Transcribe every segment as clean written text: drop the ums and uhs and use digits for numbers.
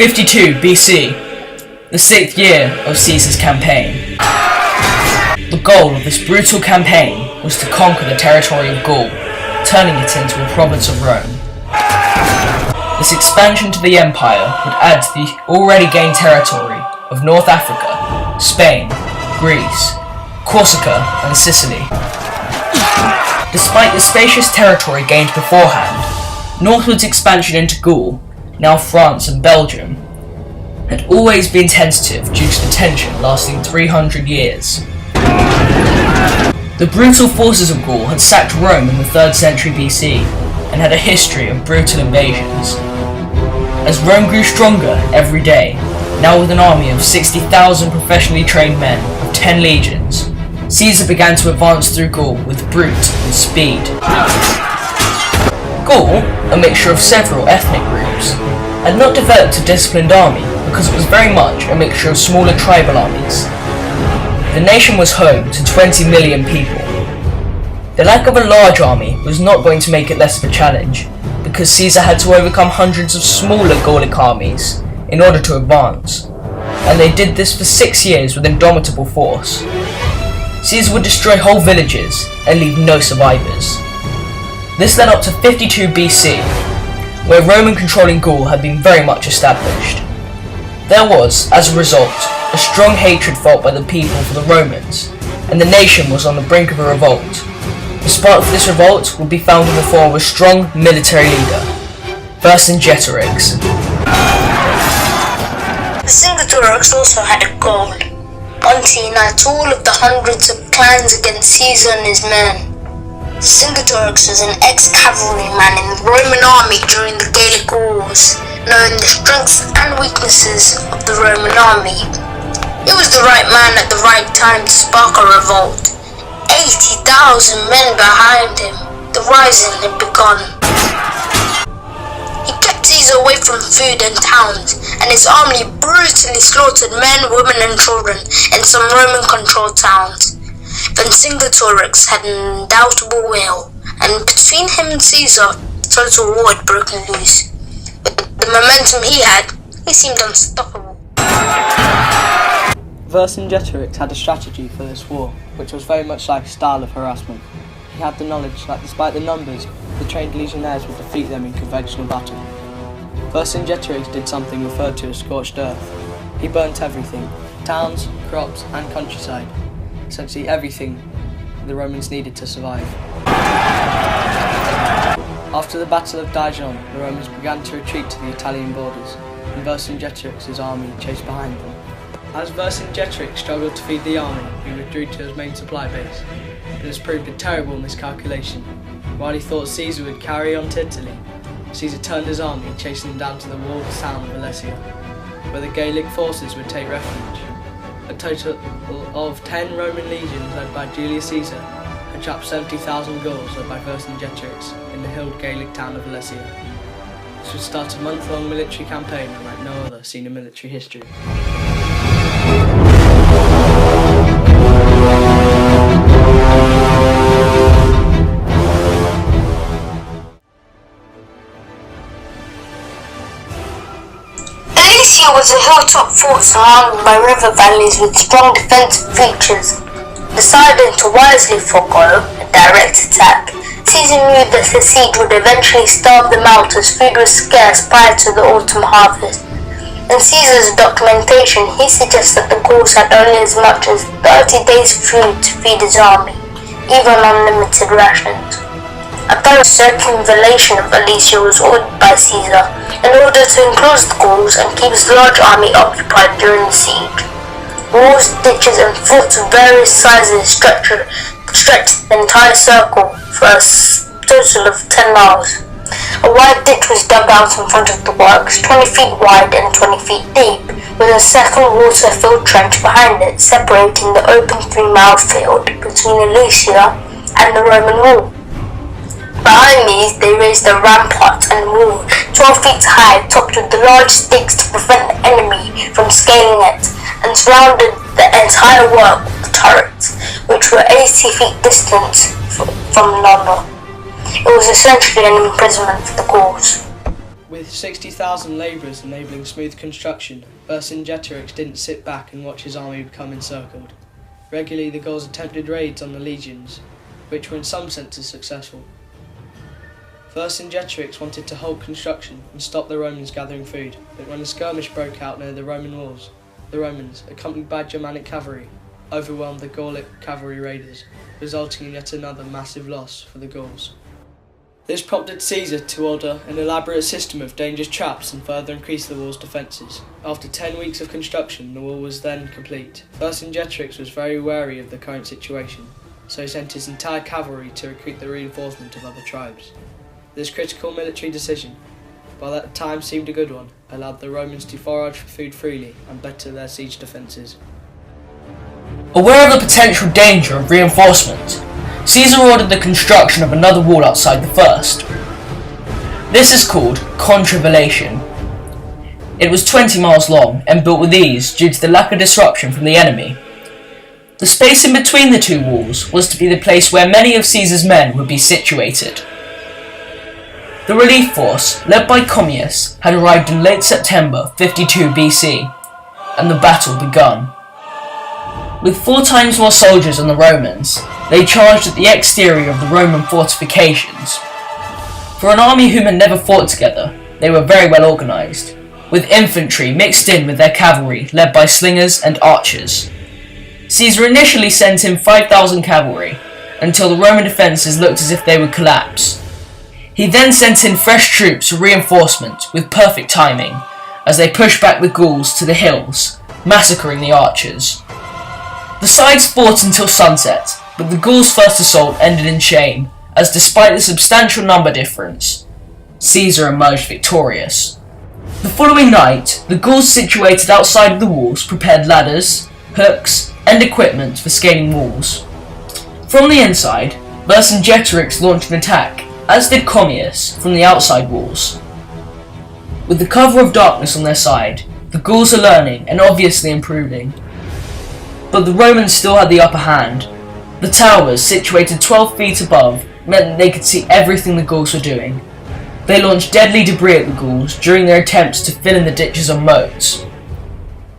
52 BC, the 6th year of Caesar's campaign. The goal of this brutal campaign was to conquer the territory of Gaul, turning it into a province of Rome. This expansion to the empire would add to the already gained territory of North Africa, Spain, Greece, Corsica and Sicily. Despite the spacious territory gained beforehand, northwards expansion into Gaul, now France and Belgium, had always been tentative due to the tension lasting 300 years. The brutal forces of Gaul had sacked Rome in the 3rd century BC and had a history of brutal invasions. As Rome grew stronger every day, now with an army of 60,000 professionally trained men of 10 legions, Caesar began to advance through Gaul with brute and speed. Gaul, a mixture of several ethnic groups, had not developed a disciplined army because it was very much a mixture of smaller tribal armies. The nation was home to 20 million people. The lack of a large army was not going to make it less of a challenge, because Caesar had to overcome hundreds of smaller Gallic armies in order to advance, and they did this for 6 years with indomitable force. Caesar would destroy whole villages and leave no survivors. This led up to 52 BC, where Roman control in Gaul had been very much established. There was, as a result, a strong hatred felt by the people for the Romans, and the nation was on the brink of a revolt. The spark for this revolt would be found in the form of a strong military leader, Vercingetorix. Vercingetorix also had a goal: to unite all of the hundreds of clans against Caesar and his men. Vercingetorix was an ex-cavalryman in the Roman army during the Gallic Wars, knowing the strengths and weaknesses of the Roman army. He was the right man at the right time to spark a revolt. 80,000 men behind him. The rising had begun. He kept Caesar away from food and towns, and his army brutally slaughtered men, women and children in some Roman-controlled towns. Vercingetorix had an undoubtable will, and between him and Caesar, total war had broken loose. With the momentum he had, he seemed unstoppable. Vercingetorix had a strategy for this war, which was very much like a style of harassment. He had the knowledge that despite the numbers, the trained legionnaires would defeat them in conventional battle. Vercingetorix did something referred to as scorched earth. He burnt everything: towns, crops and countryside. Essentially everything the Romans needed to survive. After the Battle of Dijon, the Romans began to retreat to the Italian borders, and Vercingetorix's army chased behind them. As Vercingetorix struggled to feed the army, he withdrew to his main supply base. But this proved a terrible miscalculation. While he thought Caesar would carry on to Italy, Caesar turned his army, chasing them down to the walled town of Alesia, where the Gallic forces would take refuge. A total of 10 Roman legions led by Julius Caesar had trapped 70,000 Gauls led by Vercingetorix in the hilled Gallic town of Alesia. This would start a month-long military campaign unlike no other seen in military history. Alesia was a hilltop fort surrounded by river valleys with strong defensive features. Deciding to wisely forego a direct attack, Caesar knew that the siege would eventually starve them out as food was scarce prior to the autumn harvest. In Caesar's documentation, he suggests that the Gauls had only as much as 30 days' food to feed his army, even on limited rations. A thorough circumvallation of Alesia was ordered by Caesar in order to enclose the Gauls and keep his large army occupied during the siege. Walls, ditches and forts of various sizes stretched the entire circle for a total of 10 miles. A wide ditch was dug out in front of the works, 20 feet wide and 20 feet deep, with a second water-filled trench behind it, separating the open 3-mile field between Alesia and the Roman wall. Behind these, they raised a rampart and wall 12 feet high, topped with large stakes to prevent the enemy from scaling it, and surrounded the entire work with turrets, which were 80 feet distant from London. It was essentially an imprisonment for the Gauls. With 60,000 labourers enabling smooth construction, Vercingetorix didn't sit back and watch his army become encircled. Regularly the Gauls attempted raids on the legions, which were in some senses successful. Vercingetorix wanted to halt construction and stop the Romans gathering food, but when a skirmish broke out near the Roman walls, the Romans, accompanied by Germanic cavalry, overwhelmed the Gallic cavalry raiders, resulting in yet another massive loss for the Gauls. This prompted Caesar to order an elaborate system of dangerous traps and further increase the wall's defences. After 10 weeks of construction, the wall was then complete. Vercingetorix was very wary of the current situation, so he sent his entire cavalry to recruit the reinforcement of other tribes. This critical military decision, while at the time seemed a good one, allowed the Romans to forage for food freely and better their siege defences. Aware of the potential danger of reinforcement, Caesar ordered the construction of another wall outside the first. This is called contravallation. It was 20 miles long and built with ease due to the lack of disruption from the enemy. The space in between the two walls was to be the place where many of Caesar's men would be situated. The relief force, led by Commius, had arrived in late September 52 BC, and the battle begun. With 4 times more soldiers than the Romans, they charged at the exterior of the Roman fortifications. For an army whom had never fought together, they were very well organised, with infantry mixed in with their cavalry led by slingers and archers. Caesar initially sent in 5,000 cavalry, until the Roman defences looked as if they would collapse. He then sent in fresh troops for reinforcement with perfect timing, as they pushed back the Gauls to the hills, massacring the archers. The sides fought until sunset, but the Gauls' first assault ended in shame, as despite the substantial number difference, Caesar emerged victorious. The following night, the Gauls situated outside of the walls prepared ladders, hooks, and equipment for scaling walls. From the inside, Vercingetorix launched an attack, as did Commius from the outside walls. With the cover of darkness on their side, the Gauls are learning and obviously improving. But the Romans still had the upper hand. The towers, situated 12 feet above, meant that they could see everything the Gauls were doing. They launched deadly debris at the Gauls during their attempts to fill in the ditches and moats.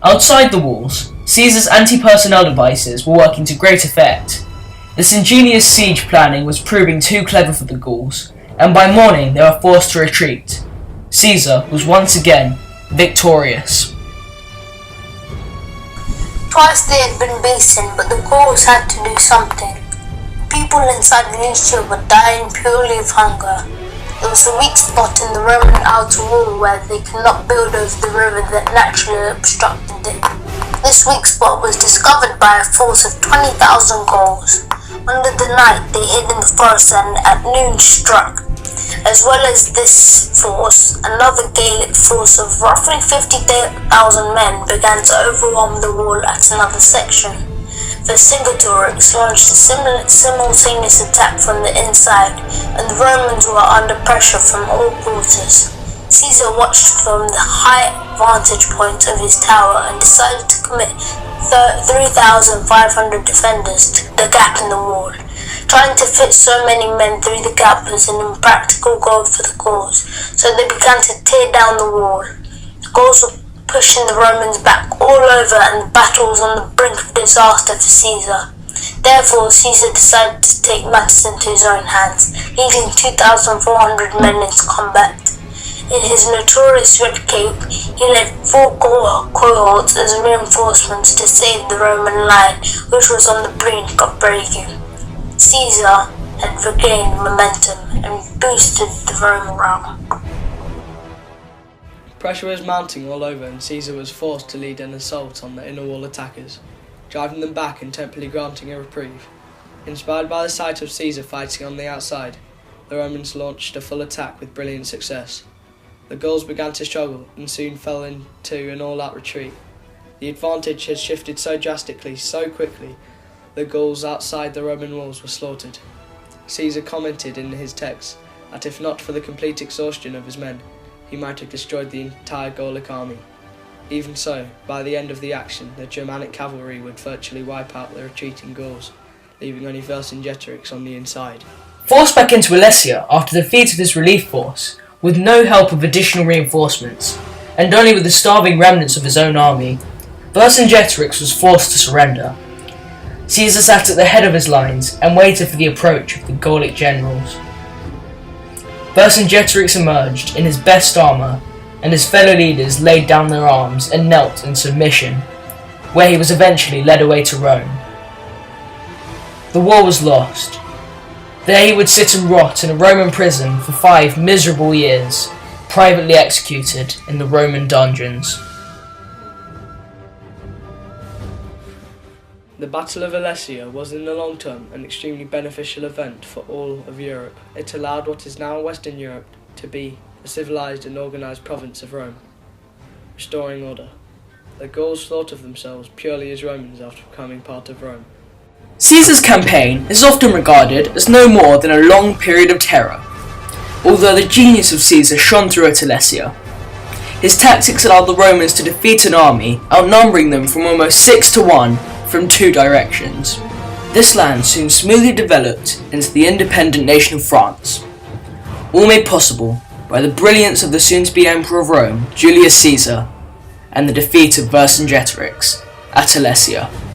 Outside the walls, Caesar's anti-personnel devices were working to great effect. This ingenious siege planning was proving too clever for the Gauls, and by morning they were forced to retreat. Caesar was once again victorious. Twice they had been beaten, but the Gauls had to do something. People inside Alesia were dying purely of hunger. There was a weak spot in the Roman outer wall where they could not build over the river that naturally obstructed it. This weak spot was discovered by a force of 20,000 Gauls. Under the night they hid in the forest and at noon struck. As well as this force, another Gallic force of roughly 50,000 men began to overwhelm the wall at another section. Vercingetorix launched a simultaneous attack from the inside, and the Romans were under pressure from all quarters. Caesar watched from the high vantage point of his tower and decided to commit 3,500 defenders to the gap in the wall. Trying to fit so many men through the gap was an impractical goal for the Gauls, so they began to tear down the wall. The Gauls were pushing the Romans back all over, and the battle was on the brink of disaster for Caesar. Therefore, Caesar decided to take matters into his own hands, leading 2,400 men into combat. In his notorious red cape, he led 4 cohorts as reinforcements to save the Roman line, which was on the brink of breaking. Caesar had regained momentum and boosted the Roman morale. Pressure was mounting all over, and Caesar was forced to lead an assault on the inner wall attackers, driving them back and temporarily granting a reprieve. Inspired by the sight of Caesar fighting on the outside, the Romans launched a full attack with brilliant success. The Gauls began to struggle and soon fell into an all-out retreat. The advantage had shifted so drastically, so quickly, the Gauls outside the Roman walls were slaughtered. Caesar commented in his text that if not for the complete exhaustion of his men, he might have destroyed the entire Gallic army. Even so, by the end of the action, the Germanic cavalry would virtually wipe out the retreating Gauls, leaving only Vercingetorix on the inside. Forced back into Alesia after the defeat of his relief force, With no help of additional reinforcements, and only with the starving remnants of his own army, Vercingetorix was forced to surrender. Caesar sat at the head of his lines and waited for the approach of the Gallic generals. Vercingetorix emerged in his best armour, and his fellow leaders laid down their arms and knelt in submission, where he was eventually led away to Rome. The war was lost. There he would sit and rot in a Roman prison for 5 miserable years, privately executed in the Roman dungeons. The Battle of Alesia was in the long term an extremely beneficial event for all of Europe. It allowed what is now Western Europe to be a civilized and organized province of Rome, restoring order. The Gauls thought of themselves purely as Romans after becoming part of Rome. Caesar's campaign is often regarded as no more than a long period of terror, although the genius of Caesar shone through at Alesia. His tactics allowed the Romans to defeat an army, outnumbering them from almost 6 to 1 from 2 directions. This land soon smoothly developed into the independent nation of France, all made possible by the brilliance of the soon-to-be Emperor of Rome, Julius Caesar, and the defeat of Vercingetorix at Alesia.